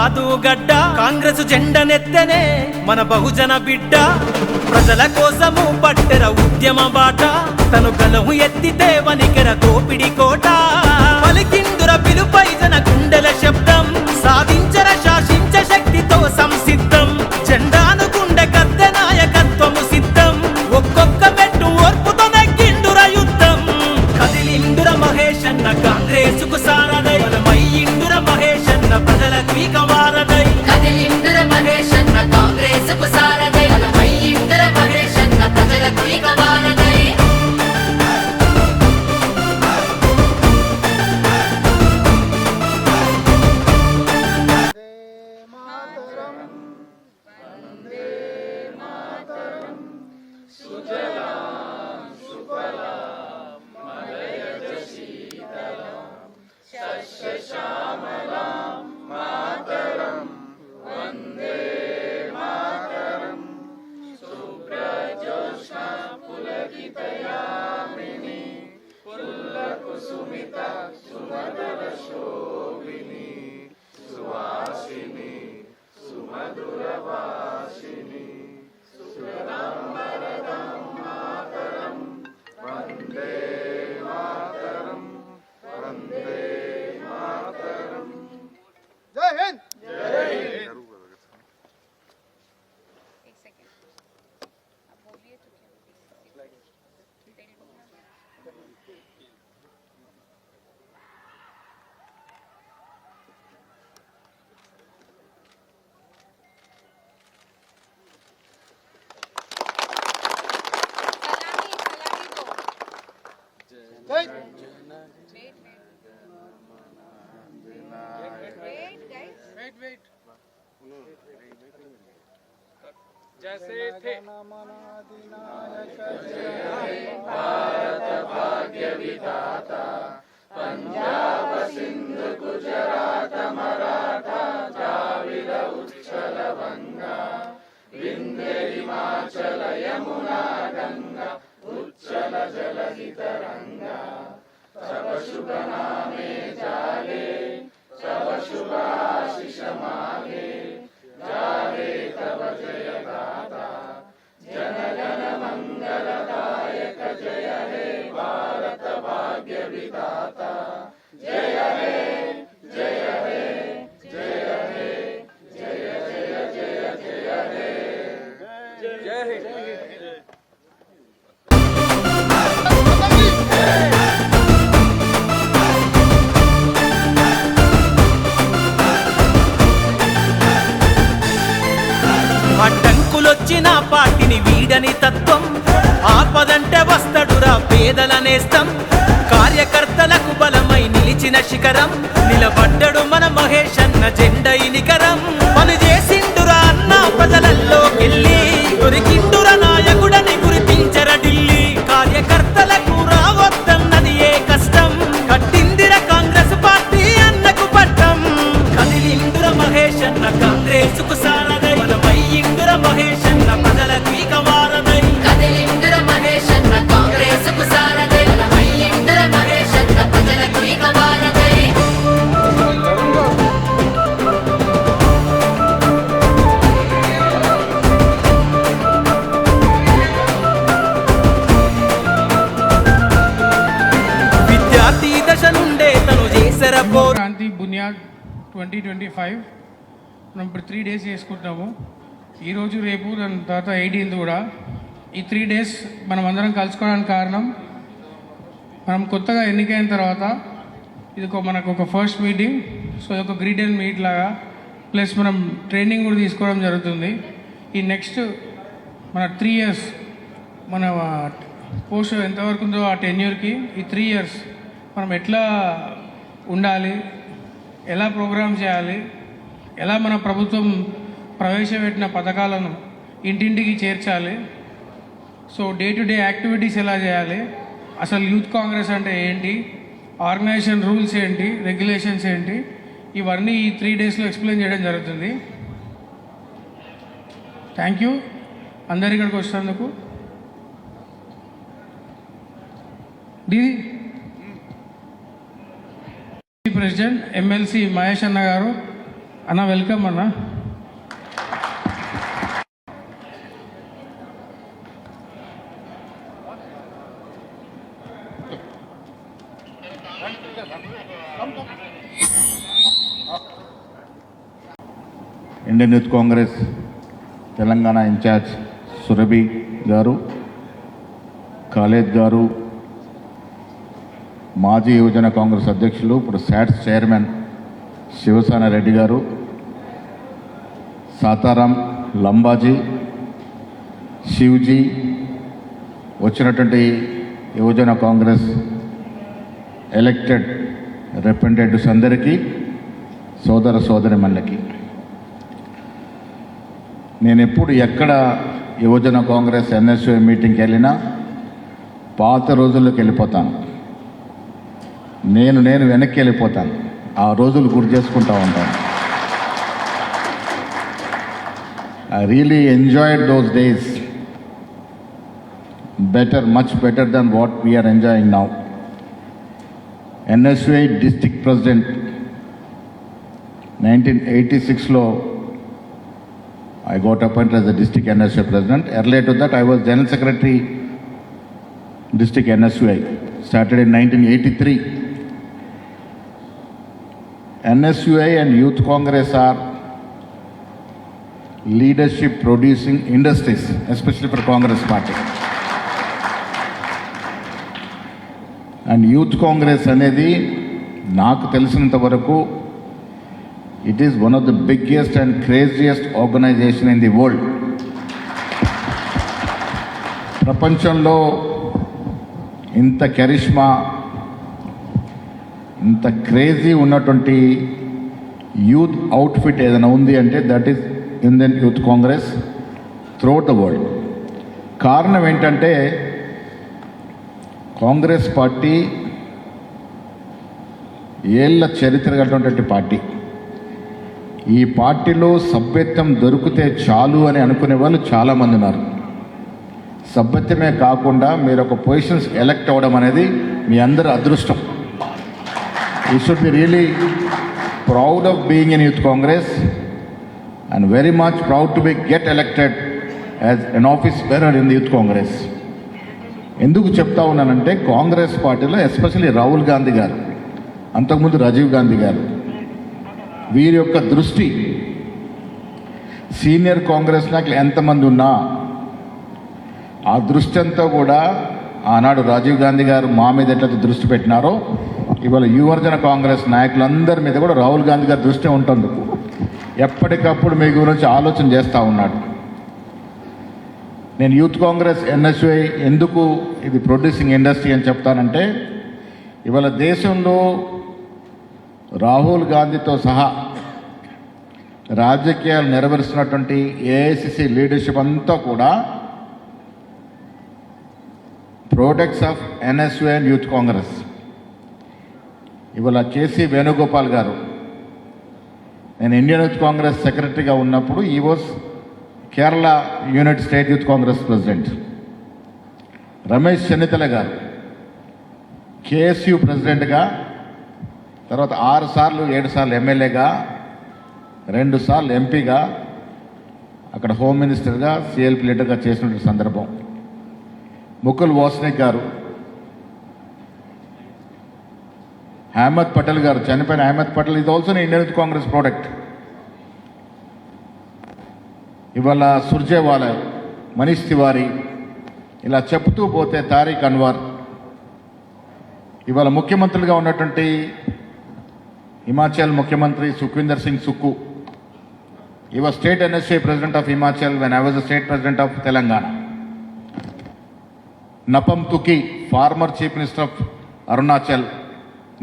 హైదరాబాదు గడ్డ కాంగ్రెస్ జెండనెత్తనే మన బహుజన బిడ్డ ప్రజల కోసము పట్టెర ఉద్యమ బాట తను గలము ఎత్తితే వనికెర దోపిడి కోట పలికిందుర పిలుపై జన గుండెల శబ్దం సాధించర శాసించ శక్తితో సంసిద్ధం జెండాను గుండె కద్దె నాయకత్వము సిద్ధం ఒక్కొక్క మెట్టు ఓర్పుతో నెగ్గిండుర యుద్ధం కదిలిందుర మహేశన్న కాంగ్రెసుకు సారదై మయ్యిండుర మహేశన్న ప్రజలకు ఇక వారదై కదిలిందుర మహేశన్న కాంగ్రెసుకు సారదై మయ్యిండుర మహేశన్న ప్రజలకు ఇక వారదై जैसे थे भारत भाग्य विधाता पंजाब सिंध गुजरात मराठा द्राविड उच्छल बंगा विंध्य हिमाचल यमुना गंगा उच्छल जलधि तरंगा सब शुभ नामे जागे सब शुभ आशीष मागे जागे तब जय गाथा जन गण मंगलदायक जय हे भारत भाग्य विधाता जय हे जय हे जय हे जय जय जय जय हे जय हे అడ్డంకులొచ్చిన పార్టీని వీడని తత్వం ఆపదంటే వస్తడురా పేదల నేస్తం కార్యకర్తలకు బలమై నిలిచిన శిఖరం నిలబడ్డడు మన మహేశన్న జెండై నికరం పని చేసిండురా అన్న ప్రజలల్లోకెళ్ళి దొరికిండురా నాయకుడని గుర్తించర ఢిల్లీ కార్యకర్తలకు రావద్దన్నది ఏ కష్టం కట్టిందిర కాంగ్రెస్ పార్టీ అన్నకు పట్టం కదిలిందుర మహేశన్న కాంగ్రెసుకు సారదై మయ్యిందుర మహేశన్న ప్రజలకు ఇక వారదై కదిలిందుర మహేశన్న కాంగ్రెసుకు సారదై మయ్యిందుర మహేశన్న ప్రజలకు ఇక వారదై విద్యార్థి దశ నుండే తను చేసర క్రాంతి బునియాద్ 2025 మనం ఇప్పుడు 3 days చేసుకుంటున్నాము. ఈరోజు రేపు దాని తర్వాత 18th కూడా. ఈ 3 days మనం అందరం కలుసుకోవడానికి కారణం మనం కొత్తగా ఎన్నికైన తర్వాత ఇది మనకు ఒక ఫస్ట్ మీటింగ్. సో ఇది ఒక గ్రీడ్ అండ్ మీట్ లాగా ప్లస్ మనం ట్రైనింగ్ కూడా తీసుకోవడం జరుగుతుంది. ఈ నెక్స్ట్ మన 3 years మన పోస్ట్ ఎంతవరకు ఉందో ఆ టెన్యూర్కి ఈ 3 years మనం ఎట్లా ఉండాలి, ఎలా ప్రోగ్రామ్ చేయాలి, ఎలా మన ప్రభుత్వం ప్రవేశపెట్టిన పథకాలను ఇంటింటికి చేర్చాలి, so day to day activities ఎలా చేయాలి, అసలు యూత్ కాంగ్రెస్ అంటే ఏంటి, ఆర్గనైజేషన్ రూల్స్ ఏంటి, రెగ్యులేషన్స్ ఏంటి, ఇవన్నీ ఈ 3 daysలో ఎక్స్ప్లెయిన్ చేయడం జరుగుతుంది. థ్యాంక్ యూ అందరు ఇక్కడికి వచ్చినందుకు. ప్రెసిడెంట్ ఎమ్మెల్సీ మహేష్ అన్న గారు, అన్న వెల్కమ్ అన్న. Indian youth Congress Telangana incharge Surabhi గారు, ఖాళద్ గారు, మాజీ యువజన కాంగ్రెస్ అధ్యక్షులు, ఇప్పుడు శాట్స్ చైర్మన్ శివసేన రెడ్డి గారు, సాతారాం లంబాజీ, శివ్జీ, వచ్చినటువంటి యువజన కాంగ్రెస్ ఎలక్టెడ్ రిప్రజెంటేటివ్స్ అందరికీ, సోదర సోదరిమణులకి, నేను ఎప్పుడు ఎక్కడ యువజన కాంగ్రెస్ ఎన్ఎస్యూ మీటింగ్కి వెళ్ళినా పాత రోజుల్లోకి వెళ్ళిపోతాను. నేను వెనక్కి వెళ్ళిపోతాను, ఆ రోజులు గుర్తు చేసుకుంటూ ఉంటాను. I really enjoyed those days better, much better than what we are enjoying now. NSUI district president 1986లో I got appointed as the district NSUI president. Earlier to that, I was general secretary, district NSUI. Started in 1983. NSUI and Youth Congress are leadership producing industries, especially for Congress party. And Youth Congress అనేది నాకు తెలిసినంత వరకు it is one of the biggest and craziest organization in the world. ప్రపంచంలో ఇంత కరిష్మా, ఇంత crazy ఉన్నటువంటి youth outfit ఏదైనా ఉంది అంటే that is Indian youth Congress throughout the world. కారణం ఏంటంటే కాంగ్రెస్ పార్టీ ఏళ్ళ చరిత్ర కలిగినటువంటి పార్టీ. ఈ పార్టీలో సభ్యత్వం దొరికితే చాలు అని అనుకునే వాళ్ళు చాలామంది ఉన్నారు. సభ్యత్వమే కాకుండా మీరు ఒక పొజిషన్స్ ఎలక్ట్ అవ్వడం అనేది మీ అందరి అదృష్టం. You should be really proud of being in youth Congress and very much proud to be get elected as N office bearer in the youth Congress. ఎందుకు చెప్తా ఉన్నానంటే కాంగ్రెస్ పార్టీలో ఎస్పెషల్లీ రాహుల్ గాంధీ గారు, అంతకుముందు రాజీవ్ గాంధీ గారు, వీరి యొక్క దృష్టి సీనియర్ కాంగ్రెస్ నాయకులు ఎంతమంది ఉన్నా ఆ దృష్టి అంతా కూడా ఆనాడు రాజీవ్ గాంధీ గారు మా మీద ఎట్లయితే దృష్టి పెట్టినారో ఇవాళ యువజన కాంగ్రెస్ నాయకులందరి మీద కూడా రాహుల్ గాంధీ గారి దృష్టి ఉంటుంది. ఎప్పటికప్పుడు మీ గురించి ఆలోచన చేస్తూ ఉన్నాడు. నేను యూత్ కాంగ్రెస్ ఎన్ఎస్యుఐ ఎందుకు ఇది ప్రొడ్యూసింగ్ ఇండస్ట్రీ అని చెప్తానంటే ఇవాళ దేశంలో రాహుల్ గాంధీతో సహా రాజకీయాలు నెరవేరుస్తున్నటువంటి ఏఐసిసి లీడర్షిప్ అంతా కూడా products of NSUI and youth Congress. ఇవాళ కేసీ వేణుగోపాల్ గారు, నేను ఇండియన్ యూత్ కాంగ్రెస్ సెక్రటరీగా ఉన్నప్పుడు ఈ was Kerala unit state youth Congress president. Ramesh Chennithala గారు కేఎస్యు ప్రెసిడెంట్గా, తర్వాత 6 సార్లు 7 సార్లు ఎమ్మెల్యేగా, 2 సార్లు ఎంపీగా, అక్కడ హోమ్ మినిస్టర్గా, సిఎల్పి లీడర్గా చేసిన సందర్భం. ముకుల్ వాస్నిక్ గారు, అహ్మద్ పటేల్ గారు, చనిపోయిన అహ్మద్ పటేల్ ఇది also Indian youth Congress product. ఇవాళ సుర్జేవాలా, మనీష్ తివారీ, ఇలా చెప్తూ పోతే తారిక్ అన్వర్, ఇవాళ ముఖ్యమంత్రులుగా ఉన్నటువంటి హిమాచల్ ముఖ్యమంత్రి Sukhwinder Singh Sukku, he was state NSA president of Himachal when I was the state president of Telangana. Napam Tukki, former chief minister of Arunachal,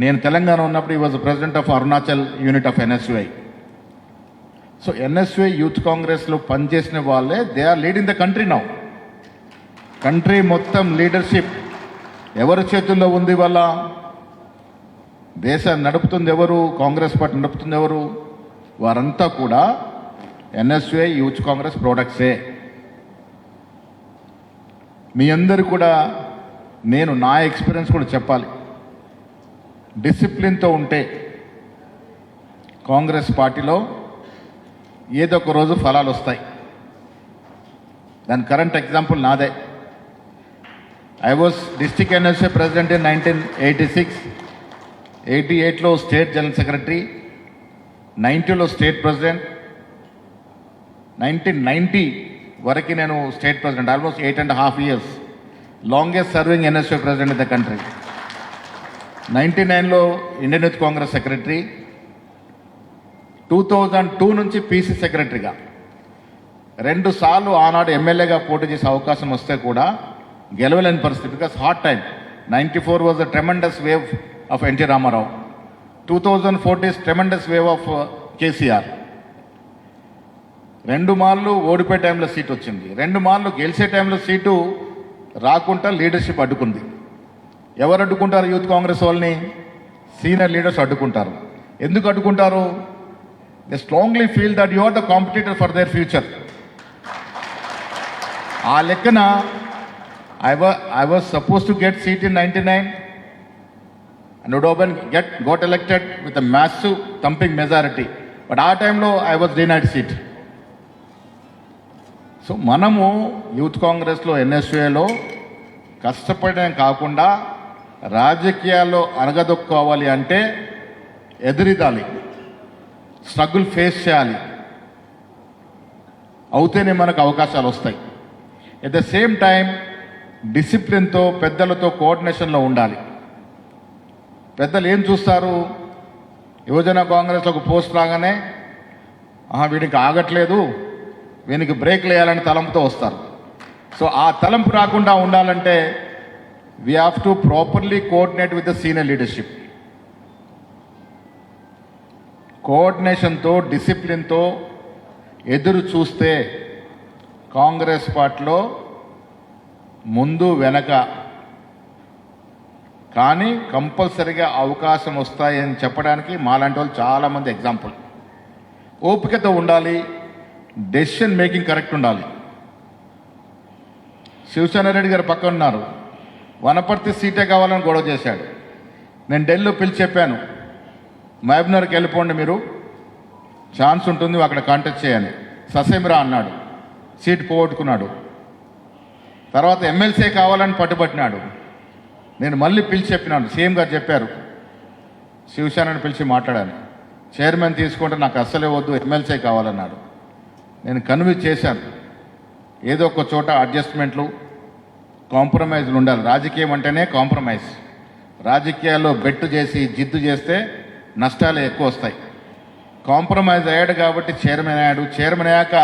నేను తెలంగాణ ఉన్నప్పుడు he was the president of Arunachal unit of NSUI. So NSUI Youth కాంగ్రెస్లో పనిచేసిన వాళ్ళే they are leading the country now. Country మొత్తం leadership ఎవరి చేతుల్లో ఉంది? వాళ్ళ దేశాన్ని నడుపుతుంది ఎవరు? కాంగ్రెస్ పార్టీ నడుపుతుంది ఎవరు? వారంతా కూడా ఎన్ఎస్యుఐ యూత్ కాంగ్రెస్ ప్రోడక్ట్సే. మీ అందరు కూడా నేను నా ఎక్స్పీరియన్స్ కూడా చెప్పాలి. డిసిప్లిన్తో ఉంటే కాంగ్రెస్ పార్టీలో ఏదో ఒక రోజు ఫలాలు వస్తాయి. దాని కరెంట్ ఎగ్జాంపుల్ నాదే. I was district NSA president in 1986, 88లో స్టేట్ జనరల్ సెక్రటరీ, 90లో స్టేట్ ప్రెసిడెంట్, 1990 వరకు నేను state president, almost 8.5 years, longest serving NSA president in the country. 99లో ఇండియన్ యూత్ కాంగ్రెస్ సెక్రటరీ, 2002 నుంచి పీసీ సెక్రటరీగా, 2 సార్లు ఆనాడు ఎమ్మెల్యేగా పోటీ చేసే అవకాశం వస్తే కూడా గెలవలేని పరిస్థితి. Because hard time. 94 was a tremendous wave of NT Ramarao, 2014 tremendous wave of KCR. 2 మార్లు ఓడిపోయే టైంలో సీట్ వచ్చింది, 2 మార్లు గెలిచే టైంలో సీటు రాకుండా లీడర్షిప్ అడ్డుకుంది. ఎవరు అడ్డుకుంటారు? యూత్ కాంగ్రెస్ వాళ్ళని సీనియర్ లీడర్స్ అడ్డుకుంటారు. ఎందుకు అడ్డుకుంటారు? They strongly feel that you are the competitor for their future. ఆ లెక్కన I was suppose to get seat in 99 and would have got elected with a massive thumping majority. But ఆ టైంలో I was denied seat. So మనము youth కాంగ్రెస్లో ఎన్ఎస్ఏలో కష్టపడడం కాకుండా రాజకీయాల్లో అనగదొక్కోవాలి అంటే ఎదురిదాలి, స్ట్రగుల్ ఫేస్ చేయాలి, అవుతేనే మనకు అవకాశాలు వస్తాయి. ఎట్ ద సేమ్ టైం డిసిప్లిన్తో పెద్దలతో కోఆర్డినేషన్లో ఉండాలి. పెద్దలు ఏం చూస్తారు? యువజన కాంగ్రెస్ ఒక పోస్ట్ రాగానే వీడికి ఆగట్లేదు, వీనికి బ్రేక్ వేయాలని తలంపుతో వస్తారు. సో ఆ తలంపు రాకుండా ఉండాలంటే we have to properly coordinate with the senior leadership. కోఆర్డినేషన్తో డిసిప్లిన్తో ఎదురు చూస్తే కాంగ్రెస్ పార్టీలో ముందు వెనక కానీ కంపల్సరీగా అవకాశం వస్తాయని చెప్పడానికి మాలాంటి వాళ్ళు చాలామంది ఎగ్జాంపుల్. ఓపికతో ఉండాలి, డెసిషన్ మేకింగ్ కరెక్ట్ ఉండాలి. శివసేన రెడ్డి గారు పక్కన ఉన్నారు, వనపర్తి సీటే కావాలని గొడవ చేశాడు. నేను ఢిల్లీలో పిలిచి చెప్పాను, మహబూబ్నగర్కి వెళ్ళిపోండి, మీరు ఛాన్స్ ఉంటుంది, అక్కడ కాంటాక్ట్ చేయాలి. ససేమిరా అన్నాడు, సీట్ పోగొట్టుకున్నాడు. తర్వాత ఎమ్మెల్సీ కావాలని పట్టుబట్టినాడు. నేను మళ్ళీ పిలిచి చెప్పినాను, సీఎం గారు చెప్పారు శివసేనని పిలిచి మాట్లాడాను, చైర్మన్ తీసుకుంటే నాకు అస్సలే వద్దు, ఎమ్మెల్సీ కావాలన్నాడు. నేను కన్విన్స్ చేశాను, ఏదో ఒక చోట అడ్జస్ట్మెంట్లు, కాంప్రమైజ్లు ఉండాలి. రాజకీయం అంటేనే కాంప్రమైజ్. రాజకీయాల్లో బెట్టు చేసి జిద్దు చేస్తే నష్టాలు ఎక్కువ వస్తాయి. కాంప్రమైజ్ అయ్యాడు కాబట్టి చైర్మన్ అయ్యాడు. చైర్మన్ అయ్యాక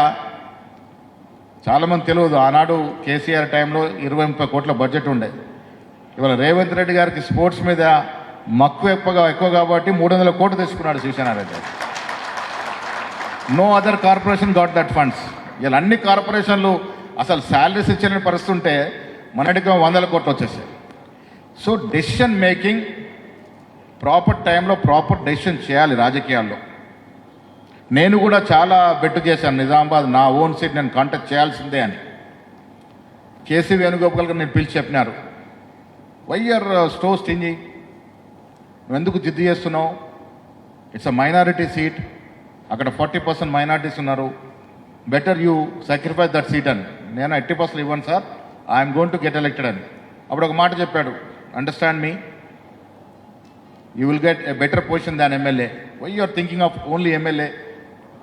చాలామంది తెలియదు, ఆనాడు కేసీఆర్ టైంలో 20-30 కోట్ల బడ్జెట్ ఉండే. ఇవాళ రేవంత్ రెడ్డి గారికి స్పోర్ట్స్ మీద మక్కువ ఎక్కువ కాబట్టి 300 కోట్లు తెచ్చుకున్నాడు Shivasena Reddy. No other corporation got that funds. ఇలా అన్ని కార్పొరేషన్లు అసలు శాలరీస్ ఇచ్చిన పరిస్థితి ఉంటే మనటికి 100 కోట్లు వచ్చేసాయి. సో డెసిషన్ మేకింగ్ ప్రాపర్ టైంలో ప్రాపర్ డెసిషన్ చేయాలి రాజకీయాల్లో. నేను కూడా చాలా బెట్టు చేశాను, నిజామాబాద్ నా ఓన్ సీట్ నేను కాంటాక్ట్ చేయాల్సిందే అని. కేసీ వేణుగోపాల్ గారు నేను పిలిచి చెప్పినారు, వైఆర్ స్టో స్టింజీ, నువ్వు ఎందుకు జిద్దు చేస్తున్నావు? ఇట్స్ అ మైనారిటీ సీట్, అక్కడ 40% మైనారిటీస్ ఉన్నారు, better you sacrifice that seat అని. నేను 80% ఇవ్వను sir, I'm going to get elected అని. అప్పుడు ఒక మాట చెప్పాడు, understand me, you will get a better position than MLA. Why you are thinking of only MLA,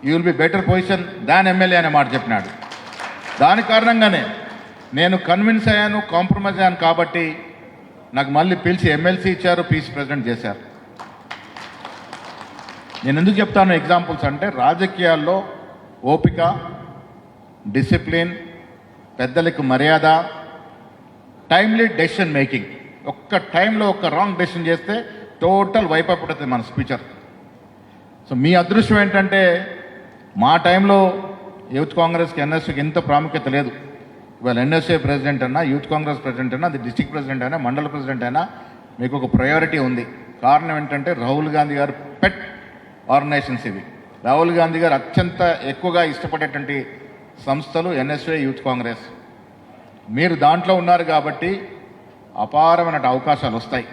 you will be better position than MLA అనే మాట చెప్పినాడు. దాని కారణంగానే నేను కన్విన్స్ అయ్యాను, కాంప్రమైజ్ అయ్యాను. కాబట్టి నాకు మళ్ళీ పిలిచి ఎమ్మెల్సీ ఇచ్చారు, పీసీ ప్రెసిడెంట్ చేశారు. నేను ఎందుకు చెప్తాను ఎగ్జాంపుల్స్ అంటే, రాజకీయాల్లో ఓపిక, డిసిప్లిన్, పెద్దలకు మర్యాద, టైమ్లీ డెసిషన్ మేకింగ్. ఒక్క టైంలో ఒక్క రాంగ్ డెసిషన్ చేస్తే టోటల్ వైప్ అయిపోతుంది మన ఫ్యూచర్. సో మీ అదృష్టం ఏంటంటే మా టైంలో యూత్ కాంగ్రెస్కి ఎన్ఎస్ఏకి ఎంత ప్రాముఖ్యత లేదు. ఇవాళ ఎన్ఎస్ఏ ప్రెసిడెంట్ అయినా, యూత్ కాంగ్రెస్ ప్రెసిడెంట్ అయినా, అది డిస్ట్రిక్ట్ ప్రెసిడెంట్ అయినా, మండల ప్రెసిడెంట్ అయినా మీకు ఒక ప్రయారిటీ ఉంది. కారణం ఏంటంటే రాహుల్ గాంధీ గారు పెట్ ఆర్గనైజేషన్స్ ఇవి. రాహుల్ గాంధీ గారు అత్యంత ఎక్కువగా ఇష్టపడేటువంటి సంస్థలు ఎన్ఎస్ఏ, యూత్ కాంగ్రెస్. మీరు దాంట్లో ఉన్నారు కాబట్టి అపారమైన అవకాశాలు వస్తాయి.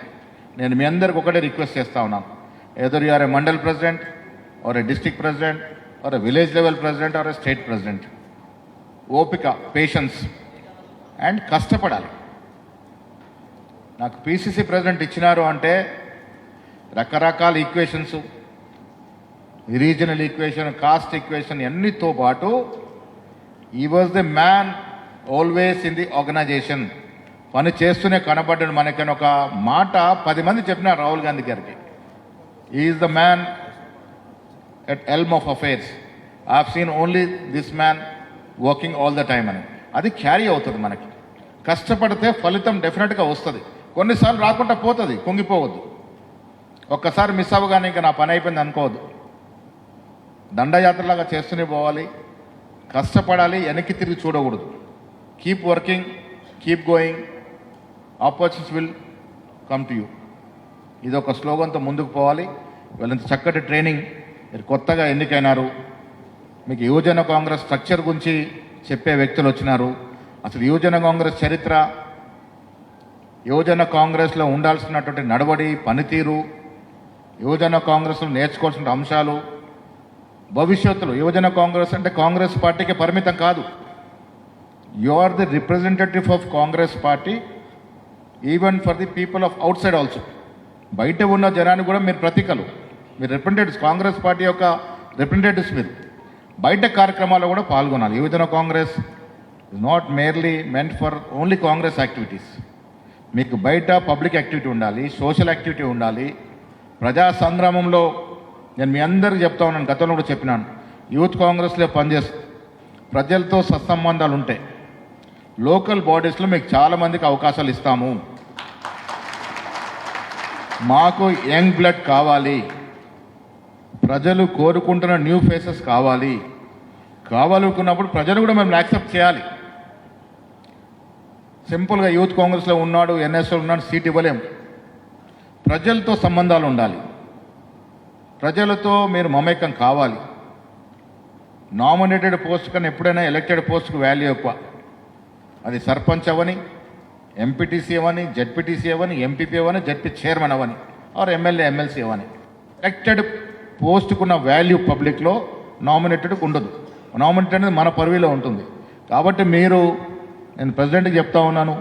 నేను మీ అందరికి ఒకటే రిక్వెస్ట్ చేస్తూ ఉన్నాను, either you are a mandal president or a district president or village level president or state president. ఓపిక, పేషెన్స్ అండ్ కష్టపడాలి. నాకు పిసిసి ప్రెసిడెంట్ ఇచ్చినారు అంటే రకరకాల equations, regional equation, caste equation అన్నితో పాటు he was the man always in the organization. పని చేస్తూనే కనబడ్డాడు మనకని ఒక మాట 10 మంది చెప్పినారు రాహుల్ గాంధీ గారికి. Is the man at Elm of affairs. I have seen only this man working all the time అని. అది క్యారీ అవుతుంది మనకి. కష్టపడితే ఫలితం డెఫినెట్గా వస్తుంది. కొన్నిసార్లు రాకుండా పోతుంది, కుంగిపోవద్దు. ఒక్కసారి మిస్ అవ్వగానే ఇంకా నా పని అయిపోయింది అనుకోవద్దు. దండయాత్రలాగా చేస్తూనే పోవాలి, కష్టపడాలి, వెనక్కి తిరిగి చూడకూడదు. Keep working, keep going, opportunities will come to you. ఇది ఒక స్లోగన్తో ముందుకు పోవాలి. వీళ్ళంత చక్కటి ట్రైనింగ్, మీరు కొత్తగా ఎన్నికైనారు, మీకు యువజన కాంగ్రెస్ స్ట్రక్చర్ గురించి చెప్పే వ్యక్తులు వచ్చినారు. అసలు యువజన కాంగ్రెస్ చరిత్ర, యువజన కాంగ్రెస్లో ఉండాల్సినటువంటి నడవడి, పనితీరు, యువజన కాంగ్రెస్లో నేర్చుకోవాల్సిన అంశాలు, భవిష్యత్తులో యువజన కాంగ్రెస్ అంటే కాంగ్రెస్ పార్టీకి పరిమితం కాదు. You are the representative of Congress party even for the people of outside also. బయట ఉన్న జనాన్ని కూడా మీరు ప్రతీకలు, మీరు రిప్రజెంటేటివ్స్, కాంగ్రెస్ పార్టీ యొక్క రిప్రజెంటేటివ్స్. మీరు బయట కార్యక్రమాల్లో కూడా పాల్గొనాలి. యువజన Congress is not merely meant for only Congress activities. మీకు బయట పబ్లిక్ యాక్టివిటీ ఉండాలి, సోషల్ యాక్టివిటీ ఉండాలి. ప్రజా సంగ్రామంలో నేను మీ అందరికీ చెప్తా ఉన్నాను, గతంలో కూడా చెప్పినాను, యూత్ కాంగ్రెస్లో పనిచేస్తూ ప్రజలతో సత్సంబంధాలు ఉంటాయి. లోకల్ బాడీస్లో మీకు చాలామందికి అవకాశాలు ఇస్తాము. మాకు యంగ్ బ్లడ్ కావాలి, ప్రజలు కోరుకుంటున్న న్యూ ఫేసెస్ కావాలనుకున్నప్పుడు ప్రజలు కూడా మేము యాక్సెప్ట్ చేయాలి. సింపుల్గా యూత్ కాంగ్రెస్లో ఉన్నాడు, ఎన్ఎస్లో ఉన్నాడు, సీట్ ఇవ్వలేము. ప్రజలతో సంబంధాలు ఉండాలి, ప్రజలతో మీరు మమేకం కావాలి. నామినేటెడ్ పోస్ట్ కన్నా ఎప్పుడైనా ఎలక్టెడ్ పోస్ట్కి వాల్యూ ఎక్కువ. అది సర్పంచ్ అవని, ఎంపీటీసీ అవని, జెడ్పీటీసీ అవని, ఎంపీపీ అవని, జెడ్పీ చైర్మన్ అవని, ఆర్ ఎమ్మెల్యే, ఎమ్మెల్సీ అవని. ఎలక్టెడ్ పోస్ట్కున్న వాల్యూ పబ్లిక్లో నామినేటెడ్కి ఉండదు. నామినేటెడ్ అనేది మన పరివిలో ఉంటుంది. కాబట్టి మీరు, నేను ప్రెసిడెంట్కి చెప్తా ఉన్నాను,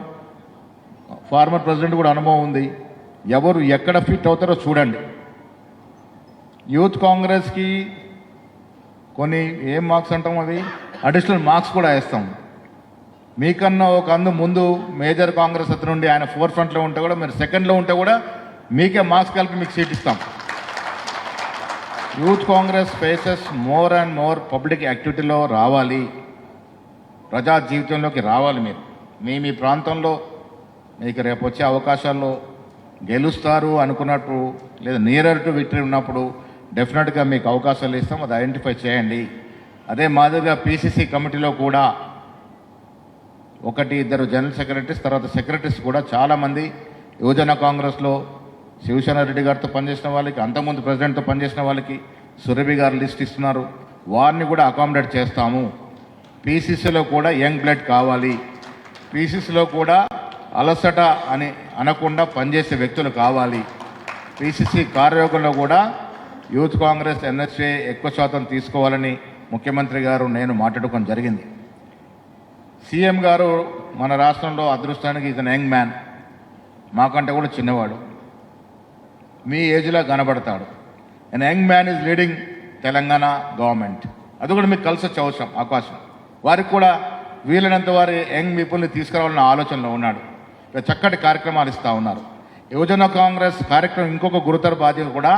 ఫార్మర్ ప్రెసిడెంట్ కూడా అనుభవం ఉంది, ఎవరు ఎక్కడ ఫిట్ అవుతారో చూడండి. యూత్ కాంగ్రెస్కి కొన్ని ఏం మార్క్స్ అంటాం, అవి అడిషనల్ మార్క్స్ కూడా వేస్తాం. మీకన్నా ఒక ముందు మేజర్ కాంగ్రెస్ అతను నుండి ఆయన 4th ఫ్రంట్లో ఉంటే కూడా, మీరు 2nd ఉంటే కూడా మీకే మార్క్స్ కలిపి మీకు సీట్ ఇస్తాం. Youth Congress faces more and more public యాక్టివిటీలో రావాలి, ప్రజా జీవితంలోకి రావాలి. మీరు మీ ప్రాంతంలో మీకు రేపు వచ్చే అవకాశాల్లో గెలుస్తారు అనుకున్నట్టు, లేదా నియరర్ టు విక్టరీ ఉన్నప్పుడు డెఫినెట్గా మీకు అవకాశాలు ఇస్తాం. అది ఐడెంటిఫై చేయండి. అదే మాదిరిగా పిసిసి కమిటీలో కూడా 1-2 జనరల్ సెక్రటరీస్, తర్వాత సెక్రటరీస్ కూడా చాలామంది యువజన కాంగ్రెస్లో శివసేన రెడ్డి గారితో పనిచేసిన వాళ్ళకి, అంతకుముందు ప్రెసిడెంట్తో పనిచేసిన వాళ్ళకి సురభి గారు లిస్ట్ ఇస్తున్నారు. వారిని కూడా అకామిడేట్ చేస్తాము. పిసిసిలో కూడా యంగ్ బ్లడ్ కావాలి. పిసిసిలో కూడా అలసట అని అనకుండా పనిచేసే వ్యక్తులు కావాలి. పిసిసి కార్యవర్గంలో కూడా యూత్ కాంగ్రెస్, ఎన్ఎస్ఏ ఎక్కువ శాతం తీసుకోవాలని ముఖ్యమంత్రి గారు నేను మాట్లాడుకోవడం జరిగింది. సీఎం గారు మన రాష్ట్రంలో అదృష్టానికి ఈజ్ అన్ యంగ్ మ్యాన్, మాకంటే కూడా చిన్నవాడు, మీ ఏజ్లో కనబడతాడు. And young man is leading Telangana government. అది కూడా మీకు కలిసి వచ్చే అవకాశం. వారికి కూడా వీలైనంత వారి యంగ్ పీపుల్ని తీసుకురావాలన్న ఆలోచనలో ఉన్నాడు. చక్కటి కార్యక్రమాలు ఇస్తూ ఉన్నారు. యువజన కాంగ్రెస్ కార్యక్రమం ఇంకొక గురుతర బాధ్యత కూడా,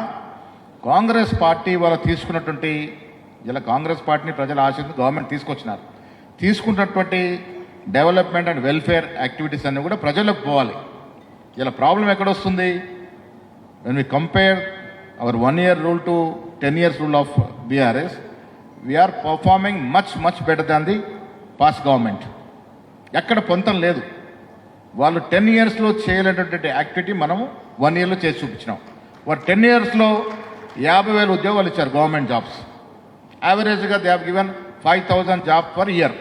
కాంగ్రెస్ పార్టీ వాళ్ళు తీసుకున్నటువంటి, ఇలా కాంగ్రెస్ పార్టీని ప్రజల ఆశించి గవర్నమెంట్ తీసుకొచ్చినారు, తీసుకున్నటువంటి డెవలప్మెంట్ అండ్ వెల్ఫేర్ యాక్టివిటీస్ అన్నీ కూడా ప్రజలకు పోవాలి. ఇలా problem ఎక్కడొస్తుంది, when we compare our 1-year rule to 10 years rule of BRS, we are performing much better than the past government. ఎక్కడ పొంతం లేదు. వాళ్ళు 10 yearsలో చేయలేనటువంటి యాక్టివిటీ మనము 1 yearలో చేసి చూపించినాం. వారు 10 yearsలో 50,000 ఉద్యోగాలు ఇచ్చారు, గవర్నమెంట్ జాబ్స్. యావరేజ్గా they have given 5,000 jobs per year.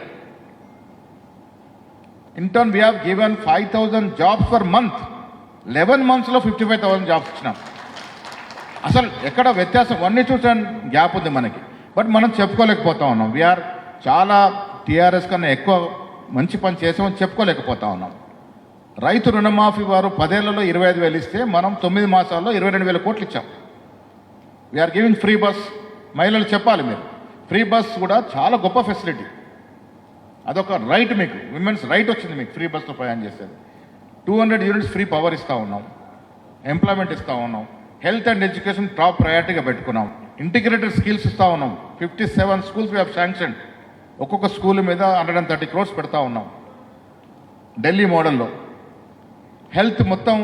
In turn we have given 5,000 jobs per month. 11 monthsలో 55,000 jobs ఇచ్చినాం. అసలు ఎక్కడ వ్యత్యాసం, 1 to 10 గ్యాప్ ఉంది మనకి. బట్ మనం చెప్పుకోలేకపోతా ఉన్నాం. వీఆర్ చాలా టీఆర్ఎస్ కన్నా ఎక్కువ మంచి పని చేసామని చెప్పుకోలేకపోతా ఉన్నాం. రైతు రుణమాఫీ వారు 10 ఏళ్లలో 25,000 ఇస్తే మనం 9 మాసాల్లో 22,000 కోట్లు ఇచ్చాం. We're giving free bus. మహిళలు చెప్పాలి, మీరు ఫ్రీ బస్ కూడా చాలా గొప్ప ఫెసిలిటీ. అదొక రైట్, మీకు విమెన్స్ రైట్ వచ్చింది మీకు ఫ్రీ బస్లో ప్రయాణం చేసేది. 200 యూనిట్స్ ఫ్రీ పవర్ ఇస్తూ ఉన్నాం, ఎంప్లాయ్మెంట్ ఇస్తూ ఉన్నాం, హెల్త్ అండ్ ఎడ్యుకేషన్ టాప్ ప్రయారిటీగా పెట్టుకున్నాం, ఇంటిగ్రేటెడ్ స్కిల్స్ ఇస్తూ ఉన్నాం. 57 స్కూల్స్ వీ హ్యావ్ శాంక్షన్. ఒక్కొక్క స్కూల్ మీద 130 crores పెడతా ఉన్నాం. ఢిల్లీ మోడల్లో హెల్త్ మొత్తం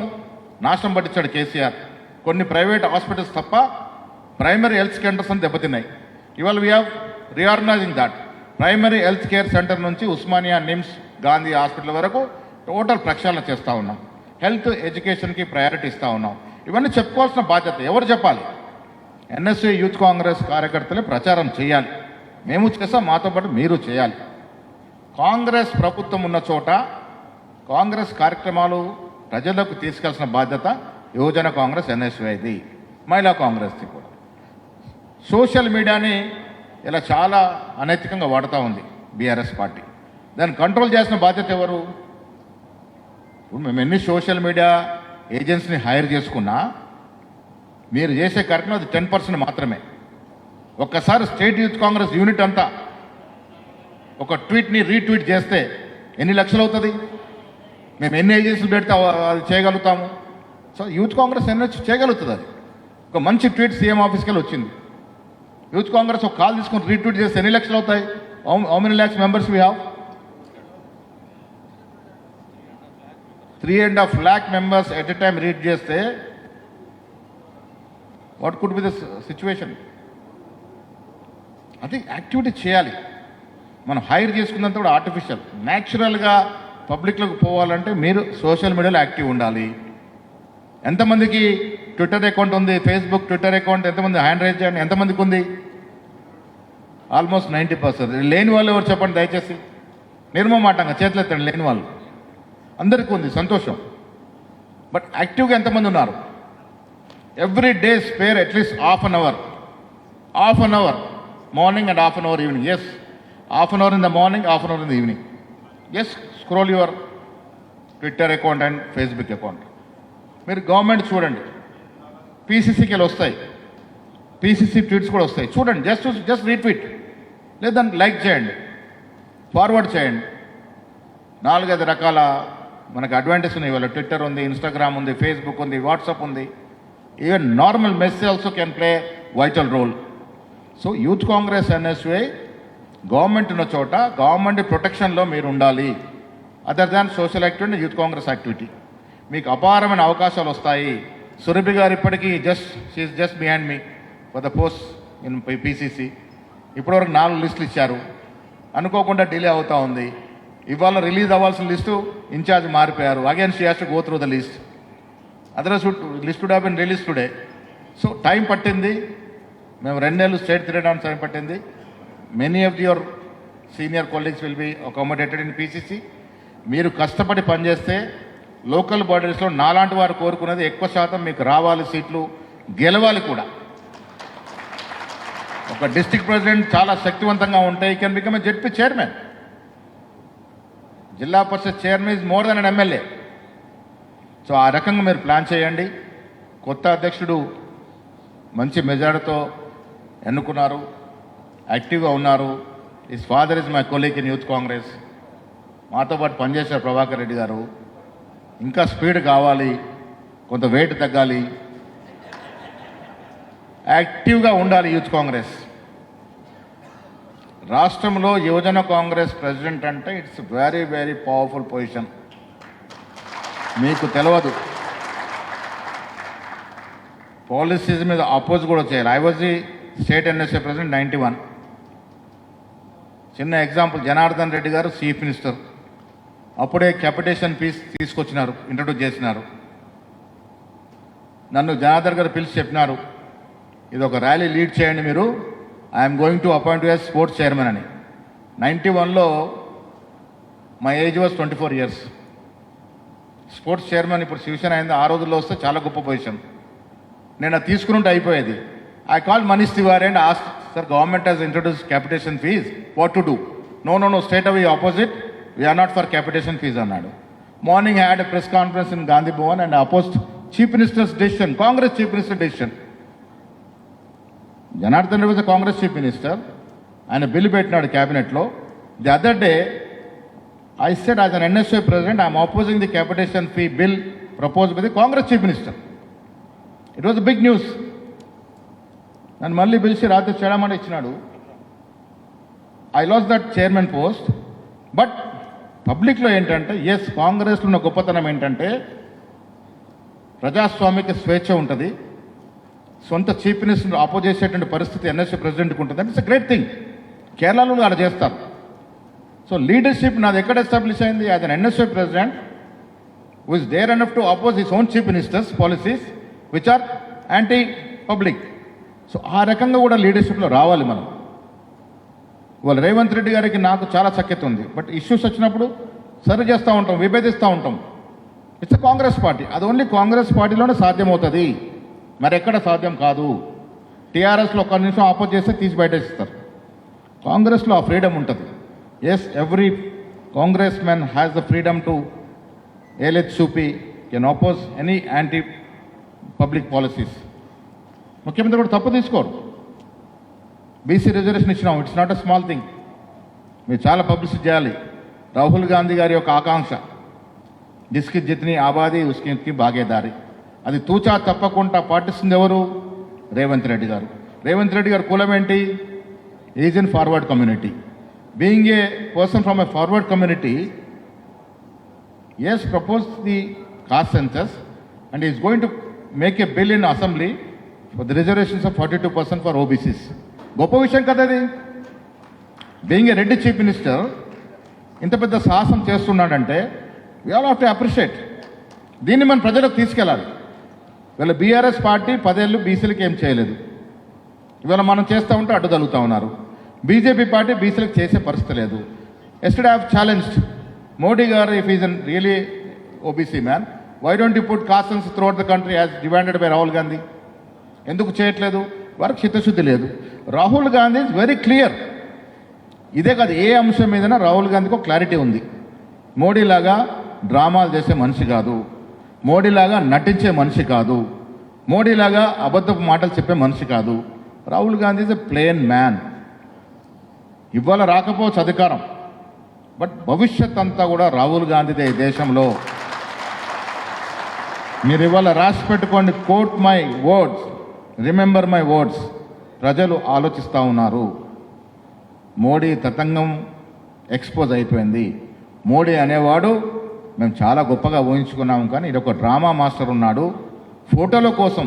నాశనం పట్టించాడు కేసీఆర్. కొన్ని ప్రైవేట్ హాస్పిటల్స్ తప్ప ప్రైమరీ హెల్త్ సెంటర్స్ అని దెబ్బతిన్నాయి. ఇవాళ we have reorganising that. Primary health care centre నుంచి ఉస్మానియా, నిమ్స్, గాంధీ హాస్పిటల్ వరకు టోటల్ ప్రక్షాళన చేస్తూ ఉన్నాం. హెల్త్ ఎడ్యుకేషన్కి ప్రయారిటీ ఇస్తూ ఉన్నాం. ఇవన్నీ చెప్పుకోవాల్సిన బాధ్యత ఎవరు చెప్పాలి? ఎన్ఎస్యూ యూత్ కాంగ్రెస్ కార్యకర్తలే ప్రచారం చేయాలి. మేము చేస్తాం, మాతో పాటు మీరు చేయాలి. కాంగ్రెస్ ప్రభుత్వం ఉన్న చోట కాంగ్రెస్ కార్యక్రమాలు ప్రజలకు తీసుకెళ్లాల్సిన బాధ్యత యువజన కాంగ్రెస్ ఎన్ఎస్యూఐది, మహిళా కాంగ్రెస్ది కూడా. సోషల్ మీడియాని ఇలా చాలా అనైతికంగా వాడుతూ ఉంది బీఆర్ఎస్ పార్టీ. దాన్ని కంట్రోల్ చేసిన బాధ్యత ఎవరు? మేము ఎన్ని సోషల్ మీడియా ఏజెన్సీని హైర్ చేసుకున్నా మీరు చేసే కార్యక్రమం అది 10% మాత్రమే. ఒక్కసారి స్టేట్ యూత్ కాంగ్రెస్ యూనిట్ అంతా ఒక ట్వీట్ని రీట్వీట్ చేస్తే ఎన్ని లక్షలు అవుతుంది? మేము ఎన్ని ఏజెన్సీలు పెడితే అది చేయగలుగుతాము. సో యూత్ కాంగ్రెస్ ఎన్ని చేయగలుగుతుంది. అది ఒక మంచి ట్వీట్ సీఎం ఆఫీస్కి వెళ్ళి వచ్చింది. యూత్ కాంగ్రెస్ ఒక కాల్ తీసుకొని రీట్వీట్ చేస్తే ఎన్ని లక్షలు అవుతాయి? How many lakhs members we have? 3.5 lakh members at a time read చేస్తే what could be the situation? అది యాక్టివిటీ చేయాలి. మనం హైర్ చేసుకున్నంత కూడా ఆర్టిఫిషియల్. న్యాచురల్గా పబ్లిక్లోకి పోవాలంటే మీరు సోషల్ మీడియాలో యాక్టివ్ ఉండాలి. ఎంతమందికి ట్విట్టర్ అకౌంట్ ఉంది? ఫేస్బుక్, ట్విట్టర్ అకౌంట్ ఎంతమంది? హ్యాండ్ రైజ్ చేయండి. ఎంతమందికి ఉంది? ఆల్మోస్ట్ 90%. లేని వాళ్ళు ఎవరు చెప్పండి దయచేసి. నిర్మమాటంగా చేతులు ఎత్తండి లేని వాళ్ళు. అందరికీ ఉంది, సంతోషం. బట్ యాక్టివ్గా ఎంతమంది ఉన్నారు? Every day spare at least half an hour morning and half an hour evening. Yes, half an hour in the morning, half an hour in the evening. Yes, scroll your Twitter account and Facebook account. మీరు government చూడండి, పీసీసీకి వెళ్ళి వస్తాయి, PCC tweets కూడా వస్తాయి. చూడండి, just retweet, లేదా దాన్ని లైక్ చేయండి, ఫార్వర్డ్ చేయండి. 4-5 రకాల మనకు అడ్వాంటేజ్ ఉన్నాయి. ఇవాళ ట్విట్టర్ ఉంది, ఇన్స్టాగ్రామ్ ఉంది, ఫేస్బుక్ ఉంది, వాట్సాప్ ఉంది. Even normal message also can play vital role. So Youth Congress NSUI government ఉన్న చోట గవర్నమెంట్ ప్రొటెక్షన్లో మీరు ఉండాలి. Other than social activity, Youth Congress activity. మీకు అపారమైన అవకాశాలు వస్తాయి. సురభి గారు ఇప్పటికీ she is just behind me for the post in PCC. ఇప్పటివరకు 4 లిస్టులు ఇచ్చారు. అనుకోకుండా డిలే అవుతూ ఉంది. ఇవాళ రిలీజ్ అవ్వాల్సిన లిస్టు ఇన్ఛార్జ్ మారిపోయారు. Again she has to go through the list. Otherwise list would have been release today. So time పట్టింది. మేము 2 నెలలు స్టేట్ తిరగడానికి టైం పట్టింది. Many of your senior colleagues will be accommodated in PCC. మీరు కష్టపడి పనిచేస్తే local బాడీస్లో నాలాంటి వారు కోరుకునేది ఎక్కువ శాతం మీకు రావాలి, సీట్లు గెలవాలి కూడా. ఒక డిస్ట్రిక్ట్ ప్రెసిడెంట్ చాలా శక్తివంతంగా ఉంటే ఈ can become a ZP chairman. Zilla parishad chairman is more than an MLA. So ఆ రకంగా మీరు ప్లాన్ చేయండి. కొత్త అధ్యక్షుడు మంచి మెజారిటీతో ఎన్నుకున్నారు, యాక్టివ్గా ఉన్నారు. His father is my colleague in youth Congress. మాతో పాటు పనిచేశారు ప్రభాకర్ రెడ్డి గారు. ఇంకా స్పీడ్ కావాలి, కొంత వెయిట్ తగ్గాలి, యాక్టివ్గా ఉండాలి యూత్ కాంగ్రెస్. రాష్ట్రంలో యువజన కాంగ్రెస్ ప్రెసిడెంట్ అంటే it's very very powerful position. మీకు తెలియదు, పాలసీస్ మీద అపోజ్ కూడా చేయాలి. I was the state NSA president 91. చిన్న ఎగ్జాంపుల్, జనార్దన్ రెడ్డి గారు చీఫ్ మినిస్టర్. అప్పుడే క్యాపిటేషన్ ఫీస్ తీసుకొచ్చినారు, ఇంట్రడ్యూస్ చేసినారు. నన్ను జనార్దన్ గారు పిలిచి చెప్పినారు, ఇది ఒక ర్యాలీ లీడ్ చేయండి మీరు, I'm going to appoint as sports chairman అని. 91లో my age was 24 years. Sports chairman ఇప్పుడు శివసేన అయింది. ఆ రోజుల్లో వస్తే చాలా గొప్ప పొజిషన్. నేను అది తీసుకుని ఉంటే అయిపోయేది. I call Manish Tiwari and ask sir, government has introduced capitation fees. What to do? No, straight away opposite. We are not for capitation fees అన్నాడు. Morning I had a press conference in Gandhi Bhavan and I opposed Chief Minister's decision, Congress Chief Minister decision. Janardhan Reddy was a Congress Chief Minister and a bill పెట్టినాడు క్యాబినెట్లో. The other day, I said as an NSA president, I am opposing the capitation fee bill proposed by the Congress Chief Minister. It was a big news. నన్ను మళ్ళీ పిలిచి రాత్రి చేయమని ఇచ్చినాడు. I lost that chairman post. But పబ్లిక్లో ఏంటంటే yes, కాంగ్రెస్లో ఉన్న గొప్పతనం ఏంటంటే ప్రజాస్వామిక స్వేచ్ఛ ఉంటుంది. సొంత చీఫ్ మినిస్టర్ అపోజ్ చేసేటువంటి పరిస్థితి ఎన్ఎస్ఏ ప్రెసిడెంట్కి ఉంటుంది. అంటే ఇట్స్ గ్రేట్ థింగ్. కేరళలో అలా చేస్తారు. సో లీడర్షిప్ నాది ఎక్కడ ఎస్టాబ్లిష్ అయింది? As an NSA president who is dare enough to oppose his own chief ministers policies which are anti public. So ఆ రకంగా కూడా లీడర్షిప్లో రావాలి మనం. ఇవాళ రేవంత్ రెడ్డి గారికి నాకు చాలా సఖ్యత ఉంది. బట్ ఇష్యూస్ వచ్చినప్పుడు సరి చేస్తూ ఉంటాం, విభేదిస్తూ ఉంటాం. It's a Congress party. అది ఓన్లీ కాంగ్రెస్ పార్టీలోనే సాధ్యమవుతుంది, మరి ఎక్కడ సాధ్యం కాదు. టీఆర్ఎస్లో ఒక్క నిమిషం ఆపోజ్ చేస్తే తీసి బయటేస్తారు. కాంగ్రెస్లో ఆ ఫ్రీడమ్ ఉంటుంది. Yes, every Congress man has the freedom to ఏలెత్ చూపి can oppose any anti public policies. ముఖ్యమంత్రి కూడా తప్పు తీసుకోరు. బీసీ రిజర్వేషన్ ఇచ్చినాం, it's not a small thing. మీరు చాలా పబ్లిసిటీ చేయాలి. రాహుల్ గాంధీ గారి యొక్క ఆకాంక్ష జిస్కి జిత్ని ఆబాదీ ఉస్కి భాగేదారి, అది తూచా తప్పకుండా పాటిస్తుంది ఎవరు? రేవంత్ రెడ్డి గారు. రేవంత్ రెడ్డి గారి కులం ఏంటి? Is in forward community. Being a person from a forward community, yes, proposed the caste census and is going to make a bill in assembly for the reservations of 42% for OBCs. గొప్ప విషయం కదా అది. Being a Reddy chief minister ఇంత పెద్ద సాహసం చేస్తున్నాడంటే we all have to appreciate. దీన్ని మనం ప్రజలకు తీసుకెళ్ళాలి. వీళ్ళ బీఆర్ఎస్ పార్టీ 10 ఏళ్ళు బీసీలకు ఏం చేయలేదు. ఇవాళ మనం చేస్తూ ఉంటే అడ్డు తగులుతూ ఉన్నారు. బీజేపీ పార్టీ బీసీలకు చేసే పరిస్థితి లేదు. Yesterday I have challenged Modi garu, if he is a really OBC man, why don't you put caste census throughout the country as demanded by Rahul Gandhi? ఎందుకు చేయట్లేదు? వారికి చిత్తశుద్ధి లేదు. Rahul Gandhi is very clear. ఇదే కాదు, ఏ అంశం మీదైనా రాహుల్ గాంధీకి ఒక క్లారిటీ ఉంది. మోడీలాగా డ్రామాలు చేసే మనిషి కాదు, మోడీలాగా నటించే మనిషి కాదు, మోడీలాగా అబద్ధపు మాటలు చెప్పే మనిషి కాదు. Rahul Gandhi is a plain man. ఇవాళ రాకపోవచ్చు అధికారం, బట్ భవిష్యత్ అంతా కూడా రాహుల్ గాంధీదే ఈ దేశంలో. మీరు ఇవాళ రాసి పెట్టుకోండి, quote my words, remember my words. ప్రజలు ఆలోచిస్తూ ఉన్నారు. మోడీ తతంగం ఎక్స్పోజ్ అయిపోయింది. మోడీ అనేవాడు మేము చాలా గొప్పగా ఊహించుకున్నాము, కానీ ఇది ఒక డ్రామా మాస్టర్ ఉన్నాడు. ఫోటోల కోసం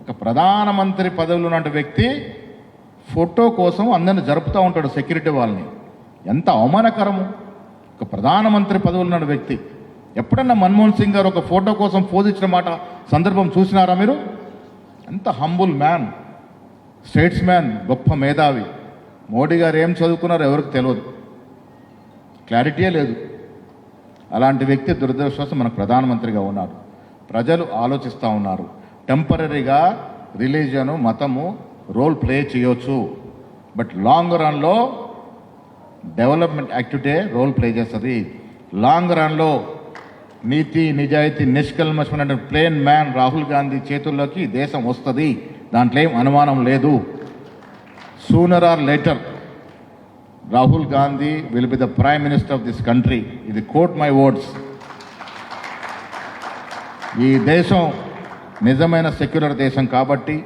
ఒక ప్రధానమంత్రి పదవిలో ఉన్న వ్యక్తి ఫోటో కోసం అందరిని జరుపుతూ ఉంటాడు, సెక్యూరిటీ వాళ్ళని. ఎంత అవమానకరము! ఒక ప్రధానమంత్రి పదవులు ఉన్న వ్యక్తి. ఎప్పుడన్నా మన్మోహన్ సింగ్ గారు ఒక ఫోటో కోసం పోజ్ ఇచ్చిన మాట సందర్భం చూసినారా మీరు? ఎంత హంబుల్ మ్యాన్, స్టేట్స్ మ్యాన్, గొప్ప మేధావి. మోడీ గారు ఏం చదువుకున్నారో ఎవరికి తెలియదు, క్లారిటీయే లేదు. అలాంటి వ్యక్తి దురదృష్టవశాత్తు మనకు ప్రధానమంత్రిగా ఉన్నాడు. ప్రజలు ఆలోచిస్తూ ఉన్నారు. టెంపరీగా రిలీజియను, మతము రోల్ ప్లే చేయొచ్చు, బట్ లాంగ్ రన్లో డెవలప్మెంట్ యాక్టివిటీ రోల్ ప్లే చేస్తుంది. లాంగ్ రన్లో నీతి, నిజాయితీ, నిష్కల్మషమైన ప్లేన్ మ్యాన్ రాహుల్ గాంధీ చేతుల్లోకి దేశం వస్తుంది. దాంట్లో ఏం అనుమానం లేదు. Sooner or later Rahul Gandhi will be the prime minister of this country. ఇది కోట్ మై వర్డ్స్. ఈ దేశం నిజమైన సెక్యులర్ దేశం కాబట్టి,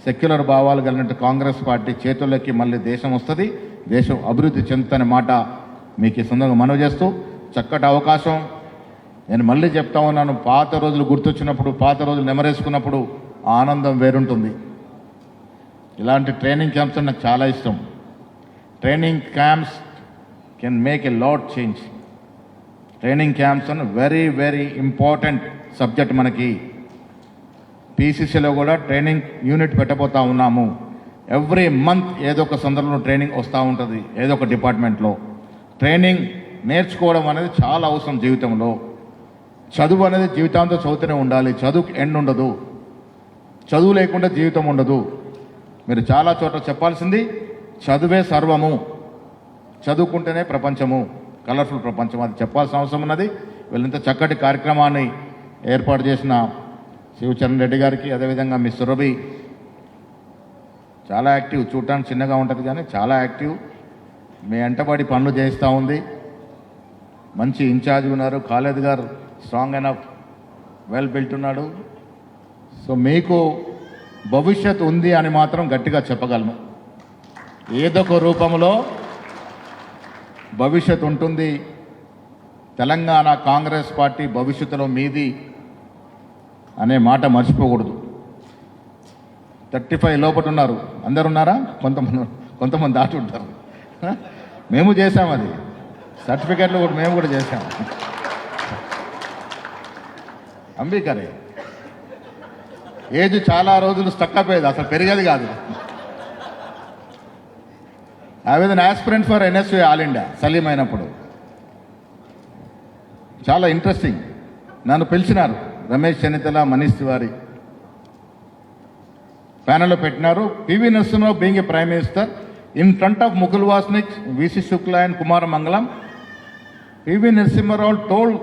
సెక్యులర్ భావాలు కలిగిన కాంగ్రెస్ పార్టీ చేతుల్లోకి మళ్ళీ దేశం వస్తుంది, దేశం అభివృద్ధి చెందుతున్న మాట మీకు ఈ సందర్భంగా మనవి చేస్తూ, చక్కటి అవకాశం. నేను మళ్ళీ చెప్తా ఉన్నాను, పాత రోజులు గుర్తొచ్చినప్పుడు, పాత రోజులు నెమరేసుకున్నప్పుడు ఆనందం వేరుంటుంది. ఇలాంటి ట్రైనింగ్ క్యాంప్స్ నాకు చాలా ఇష్టం. Training camps can make a lot change. Training camps అన్న వెరీ వెరీ ఇంపార్టెంట్ సబ్జెక్ట్. మనకి పీసీసీలో కూడా ట్రైనింగ్ యూనిట్ పెట్టబోతా ఉన్నాము. ఎవ్రీ మంత్ ఏదో ఒక సందర్భంలో ట్రైనింగ్ వస్తూ ఉంటుంది. ఏదో ఒక డిపార్ట్మెంట్లో ట్రైనింగ్ నేర్చుకోవడం అనేది చాలా అవసరం జీవితంలో. చదువు అనేది జీవితాంతం చదువుతూనే ఉండాలి. చదువుకి ఎండ్ ఉండదు. చదువు లేకుండా జీవితం ఉండదు. మీరు చాలా చోట్ల చెప్పాల్సింది చదువే సర్వము, చదువుకుంటేనే ప్రపంచము, కలర్ఫుల్ ప్రపంచం, అది చెప్పాల్సిన అవసరం ఉన్నది. వీళ్ళంత చక్కటి కార్యక్రమాన్ని ఏర్పాటు చేసిన శివచరణ్ రెడ్డి గారికి, అదేవిధంగా మీ సురభి చాలా యాక్టివ్, చూడటానికి చిన్నగా ఉంటుంది కానీ చాలా యాక్టివ్, మీ వెంటబడి పనులు చేస్తూ ఉంది. మంచి ఇన్ఛార్జ్ ఉన్నారు. ఖాలేద్ గారు స్ట్రాంగ్ ఎనఫ్, వెల్ బిల్ట్ ఉన్నాడు. సో మీకు భవిష్యత్ ఉంది అని మాత్రం గట్టిగా చెప్పగలను. ఏదో ఒక రూపంలో భవిష్యత్ ఉంటుంది. తెలంగాణ కాంగ్రెస్ పార్టీ భవిష్యత్తులో మీది అనే మాట మర్చిపోకూడదు. 35 లోపల ఉన్నారు, అందరు ఉన్నారా? కొంతమంది దాటి ఉంటారు. మేము చేసాం, అది సర్టిఫికెట్లు కూడా మేము కూడా చేసాం. అంబీకరే ఏజ్ చాలా రోజులు స్టక్ అయిపోయేది, అసలు పెరిగేది కాదు. I was an aspirant for NSU all India సలీం అయినప్పుడు. చాలా ఇంట్రెస్టింగ్. నన్ను పిలిచినారు, రమేష్ చెన్నితల, మనీష్ తివారీ ప్యానెల్లో పెట్టినారు. PV Narasimha Rao being a prime minister in front of Mukul Wasnik, VC Shukla and Kumara Mangalam, PV Narasimha Rao told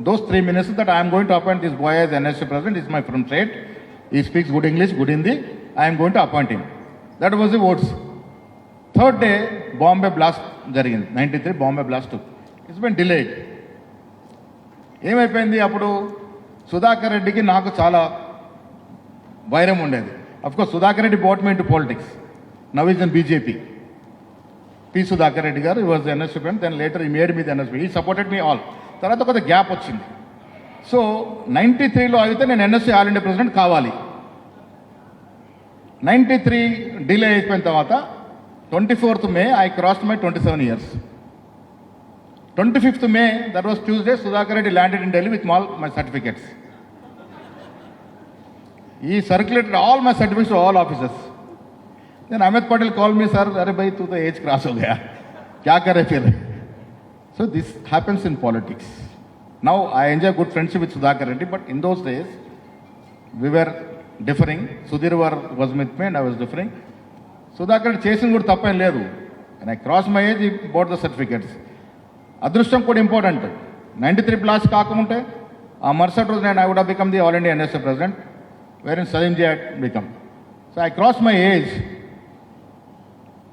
those 3 ministers that I am going to appoint this boy as NSU president. He is my from trade. He speaks good English, good Hindi. I am going to appoint him. That was the votes. Third day, Bombay blast జరిగింది. 93 Bombay blast took. It's been delayed. ఏమైపోయింది అప్పుడు? సుధాకర్ రెడ్డికి నాకు చాలా వైరం ఉండేది. Of course Sudhakar Reddy brought me into politics. Now he's in BJP. P. Sudhakar Reddy గారు, he was the NSU president. Then later he made me the NSU. He supported me all. తర్వాత కొంత గ్యాప్ వచ్చింది. సో 93లో అయితే నేను ఎన్ఎస్సీ ఆల్ ఇండియా ప్రెసిడెంట్ కావాలి. 93 delay అయిపోయిన తర్వాత 24th May I crossed my 27 years. 25th May, that was Tuesday, Sudhakar Reddy landed in Delhi with all my certificates. He circulated all my certificates to all officers. Then Amit Patel call me, sir అరే భాई तू तो as cross हो गया, क्या करे फिर. So this happens in politics. Now I enjoy good friendship with Sudhakar Reddy, but in those days we were differing. Sudhir was with me and I was differing. Sudhakar Reddy చేసిన కూడా తప్పేం లేదు. And I crossed my age, he bought the certificates. అదృష్టం కూడా important. 93 blast కాకముంటే ఆ మరుసటి రోజు నేను I would have become the All India NSA president, wherein Salimji had become. So I crossed my age.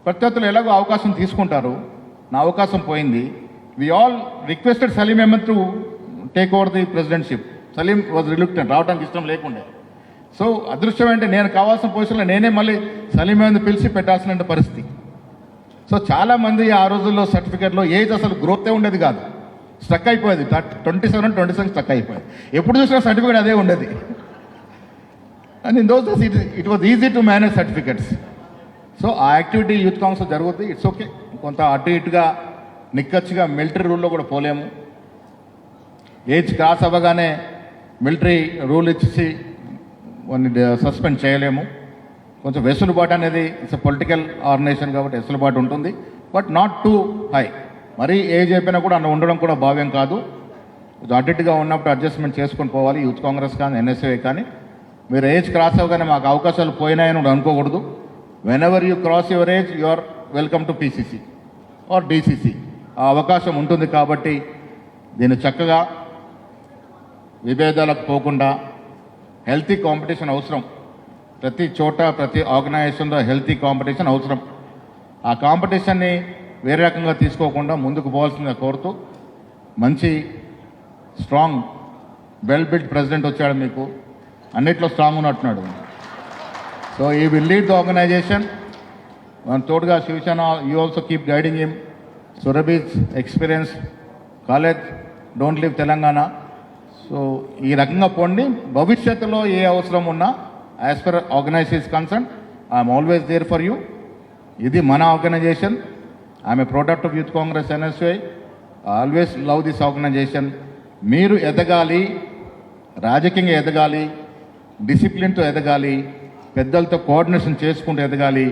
ప్రత్యర్థులు ఎలాగో అవకాశం తీసుకుంటారు, నా అవకాశం పోయింది. We all requested Salim Ahmed to take over the presidency. Salim was reluctant, రావడానికి ఇష్టం లేకుండే. సో అదృష్టం అంటే నేను కావాల్సిన పొజిషన్లో నేనే మళ్ళీ సలీం అహ్మద్ పిలిచి పెట్టాల్సిన పరిస్థితి. సో చాలామంది ఆ రోజుల్లో సర్టిఫికేట్లో ఏజ్ అసలు గ్రోతే ఉండేది కాదు, స్టక్ అయిపోయేది. 27, 26 స్టక్ అయిపోయేది. ఎప్పుడు చూసినా సర్టిఫికేట్ అదే ఉండేది. And in those days it was easy to manage certificates. So ఆ యాక్టివిటీ యూత్ కాంగ్రెస్లో జరుగుతుంది. It's okay. కొంత అటు ఇటుగా నిక్కచ్చిగా మిలిటరీ రూల్లో కూడా పోలేము. ఏజ్ క్రాస్ అవ్వగానే మిలిటరీ రూల్ ఇచ్చేసి సస్పెండ్ చేయలేము. కొంచెం వెసులుబాటు అనేది ఇట్స్ పొలిటికల్ ఆర్గనైజేషన్ కాబట్టి వెసులుబాటు ఉంటుంది, బట్ నాట్ టూ హై. మరీ ఏజ్ అయిపోయినా కూడా అన్న ఉండడం కూడా భావ్యం కాదు. అటు ఇటుగా ఉన్నప్పుడు అడ్జస్ట్మెంట్ చేసుకొని పోవాలి. యూత్ కాంగ్రెస్ కానీ ఎన్ఎస్ఏ కానీ మీరు ఏజ్ క్రాస్ అవ్వగానే మాకు అవకాశాలు పోయినాయని అనుకోకూడదు. Whenever you cross your age you are welcome to PCC or DCC. ఆ అవకాశం ఉంటుంది కాబట్టి దీన్ని చక్కగా విభేదాలకు పోకుండా హెల్తీ కాంపిటీషన్ అవసరం. ప్రతి చోట ప్రతి ఆర్గనైజేషన్లో హెల్తీ కాంపిటీషన్ అవసరం. ఆ కాంపిటీషన్ని వేరే రకంగా తీసుకోకుండా ముందుకు పోవాల్సిందిగా కోరుతూ, మంచి స్ట్రాంగ్ వెల్ బిల్డ్ ప్రెసిడెంట్ వచ్చాడు, మీకు అన్నిట్లో స్ట్రాంగ్ ఉన్నట్టున్నాడు. So he will lead the organization. మన తోడుగా Shivasena, you also keep guiding him. Surabhi's experience, college, don't leave Telangana. So ఈ రకంగా పోండి. భవిష్యత్తులో ఏ అవసరం ఉన్నా as per organization concern I'm always there for you. ఇది మన organization. I'm a product of youth Congress NSI. Always love this organization. మీరు ఎదగాలి, రాజకీయంగా ఎదగాలి, డిసిప్లిన్తో ఎదగాలి, పెద్దలతో కోఆర్డినేషన్ చేసుకుంటూ ఎదగాలి.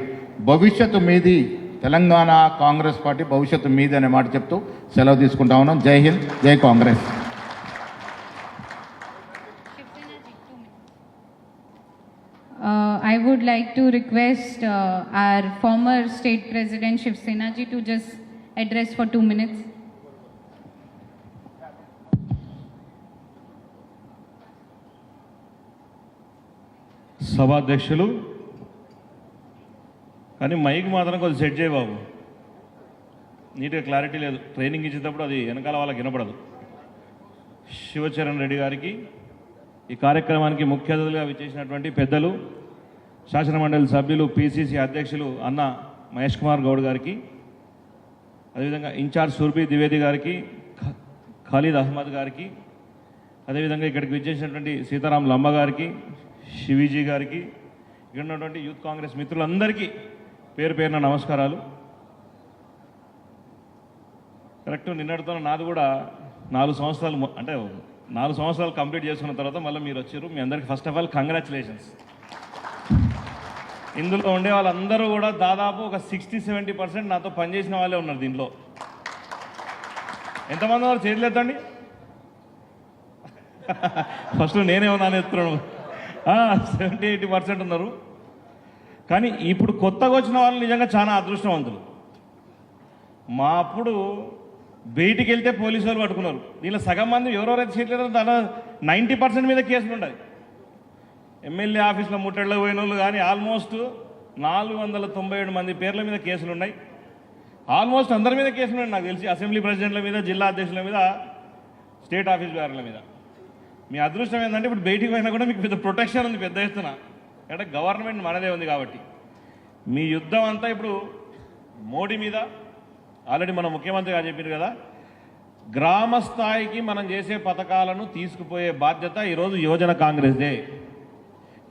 భవిష్యత్తు మీది, తెలంగాణ కాంగ్రెస్ పార్టీ భవిష్యత్తు మీది అనే మాట చెప్తూ సెలవు తీసుకుంటా ఉన్నాం. జై హింద్, జై Congress. I would like to request our former State President Shiv Sena ji to just address for 2 minutes. సభాధ్యక్షులు, కానీ మైక్ మాత్రం కొద్దిగా సెట్ చేయ బాబు, నీట్గా క్లారిటీ లేదు. ట్రైనింగ్ ఇచ్చేటప్పుడు అది వెనకాల వాళ్ళకి వినపడదు. శివచరణ్ రెడ్డి గారికి, ఈ కార్యక్రమానికి ముఖ్య అతిథులుగా విచ్చేసినటువంటి పెద్దలు, శాసనమండలి సభ్యులు, పిసిసి అధ్యక్షులు అన్న మహేష్ కుమార్ గౌడ్ గారికి, అదేవిధంగా ఇన్ఛార్జ్ సుర్భి ద్వివేది గారికి, ఖాళీద్ అహ్మద్ గారికి, అదేవిధంగా ఇక్కడికి విచ్చేసినటువంటి సీతారాం లంబ గారికి, శివీజీ గారికి, ఇక్కడ ఉన్నటువంటి యూత్ కాంగ్రెస్ మిత్రులందరికీ పేరు పేరున నమస్కారాలు. కరెక్ట్, నిన్నటితో నాది కూడా 4 సంవత్సరాలు, అంటే 4 సంవత్సరాలు కంప్లీట్ చేసుకున్న తర్వాత మళ్ళీ మీరు వచ్చారు. మీ అందరికీ ఫస్ట్ ఆఫ్ ఆల్ కంగ్రాచులేషన్స్. ఇందులో ఉండే వాళ్ళందరూ కూడా దాదాపు ఒక 60-70% నాతో పనిచేసిన వాళ్ళే ఉన్నారు దీంట్లో. ఎంతమంది ఉన్నారు చేతులెత్తండి. ఫస్ట్ నేనే ఉన్నాను ఎత్తున్నాను. 70-80% ఉన్నారు. కానీ ఇప్పుడు కొత్తగా వచ్చిన వాళ్ళు నిజంగా చాలా అదృష్టవంతులు. మా అప్పుడు బయటికి వెళ్తే పోలీసు వాళ్ళు పట్టుకున్నారు. దీనిలో సగం మంది ఎవరెవరైతే చేయలేదో దాని 90% మీద కేసులు ఉన్నాయి. ఎమ్మెల్యే ఆఫీస్లో ముట్టడిలో పోయిన వాళ్ళు కానీ ఆల్మోస్ట్ 497 మంది పేర్ల మీద కేసులు ఉన్నాయి. ఆల్మోస్ట్ అందరి మీద కేసులు ఉన్నాయి నాకు తెలిసి. అసెంబ్లీ ప్రెసిడెంట్ల మీద, జిల్లా అధ్యక్షుల మీద, స్టేట్ ఆఫీస్ బేరర్ల మీద. మీ అదృష్టం ఏంటంటే ఇప్పుడు బయటికి పోయినా కూడా మీకు పెద్ద ప్రొటెక్షన్ ఉంది, పెద్ద ఎత్తున. అంటే గవర్నమెంట్ మనదే ఉంది కాబట్టి. మీ యుద్ధం అంతా ఇప్పుడు మోడీ మీద. ఆల్రెడీ మన ముఖ్యమంత్రి గారు చెప్పారు కదా, గ్రామ స్థాయికి మనం చేసే పథకాలను తీసుకుపోయే బాధ్యత ఈరోజు యువజన కాంగ్రెస్దే.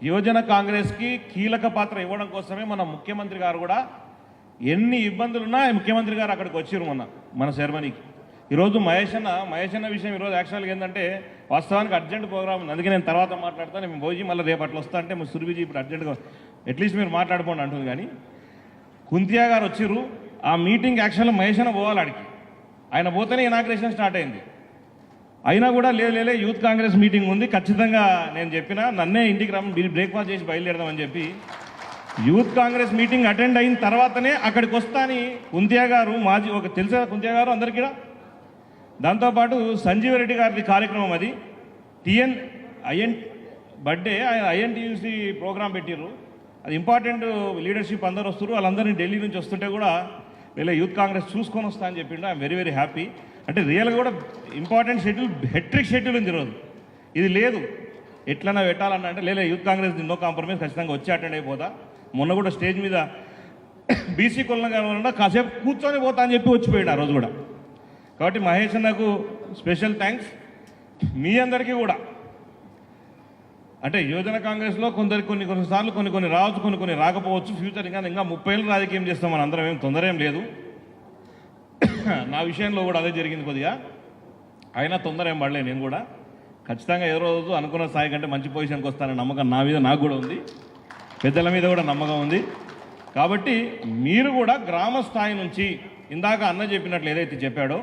యువజన కాంగ్రెస్కి కీలక పాత్ర ఇవ్వడం కోసమే మన ముఖ్యమంత్రి గారు కూడా ఎన్ని ఇబ్బందులున్నా ముఖ్యమంత్రి గారు అక్కడికి వచ్చారు మన సెరమనీకి. ఈరోజు మహేష్ అన్న విషయం ఈరోజు యాక్చువల్గా ఏంటంటే వాస్తవానికి అర్జెంట్ ప్రోగ్రామ్ ఉంది. అందుకే నేను తర్వాత మాట్లాడతాను. నేను పోయి మళ్ళీ రేపు అట్లా వస్తా అంటే సురభిజీ ఇప్పుడు అర్జెంట్గా అట్లీస్ట్ మీరు మాట్లాడుకోండి అంటుంది. కానీ కుంతియా గారు వచ్చిర్రు. ఆ మీటింగ్ యాక్చువల్గా మహేష్ అన్న పోవాలి ఆడికి. ఆయన పోతేనే ఇనాగ్రేషన్ స్టార్ట్ అయింది. అయినా కూడా లేలే యూత్ కాంగ్రెస్ మీటింగ్ ఉంది, ఖచ్చితంగా నేను చెప్పిన నన్నే ఇంటికి రమ్మని బ్రేక్ఫాస్ట్ చేసి బయలుదేరదామని చెప్పి యూత్ కాంగ్రెస్ మీటింగ్ అటెండ్ అయిన తర్వాతనే అక్కడికి వస్తా అని కుంతియా గారు, మాజీ ఒక తెలుసా కుంతియా గారు అందరికీ. దాంతోపాటు సంజీవరెడ్డి గారి కార్యక్రమం అది ఐఎన్ బర్త్డే, ఆయన ఐఎన్టీయూసీ ప్రోగ్రాం పెట్టిర్రు. అది ఇంపార్టెంట్ లీడర్షిప్ అందరూ వస్తారు. వాళ్ళందరినీ ఢిల్లీ నుంచి వస్తుంటే కూడా వీళ్ళ యూత్ కాంగ్రెస్ చూసుకొని వస్తా అని చెప్పిండు. I'm very very happy. అంటే రియల్గా కూడా ఇంపార్టెంట్ షెడ్యూల్, హెట్రిక్ షెడ్యూల్ ఉంది ఈరోజు. ఇది లేదు ఎట్లన్నా పెట్టాలన్నా అంటే లేదు యూత్ కాంగ్రెస్ నో కాంప్రమైజ్, ఖచ్చితంగా వచ్చి అటెండ్ అయిపోతా. మొన్న కూడా స్టేజ్ మీద బీసీ కులం గారు కాసేపు కూర్చొని పోతా అని చెప్పి వచ్చిపోయాడు ఆ రోజు కూడా. కాబట్టి మహేష్ అన్నకు స్పెషల్ థ్యాంక్స్. మీ అందరికీ కూడా అంటే యువజన కాంగ్రెస్లో కొన్నిసార్లు కొన్ని రావచ్చు, కొన్ని రాకపోవచ్చు. ఫ్యూచర్ ఇంకా 30 ఏళ్ళు రాజకీయం చేస్తాం మన అందరం, ఏం తొందర ఏం లేదు. నా విషయంలో కూడా అదే జరిగింది కొద్దిగా. అయినా తొందర ఏం పడలే. నేను కూడా ఖచ్చితంగా ఏ రోజు అనుకున్న స్థాయి కంటే మంచి పొజిషన్కి వస్తానని నమ్మకం నా మీద నాకు కూడా ఉంది, పెద్దల మీద కూడా నమ్మకం ఉంది. కాబట్టి మీరు కూడా గ్రామ స్థాయి నుంచి ఇందాక అన్న చెప్పినట్లు ఏదైతే చెప్పాడో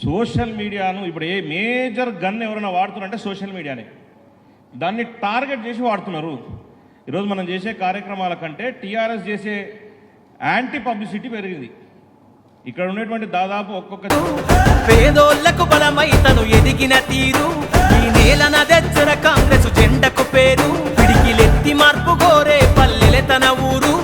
సోషల్ మీడియాను ఇప్పుడు ఏ మేజర్ గన్ ఎవరైనా వాడుతున్నారంటే సోషల్ మీడియానే. దాన్ని టార్గెట్ చేసి వాడుతున్నారు. ఈరోజు మనం చేసే కార్యక్రమాల కంటే టీఆర్ఎస్ చేసే యాంటీ పబ్లిసిటీ పెరిగింది. ఇక్కడ ఉండేటువంటి దాదాపు ఒక్కొక్క పేదోళ్లకు బలమై తను ఎదిగిన తీరు, ఈ నేలన తెచ్చర కాంగ్రెస్ జెండకు పేరు. పిడికిలెత్తి మార్పు గోరే పల్లెలే తన ఊరు.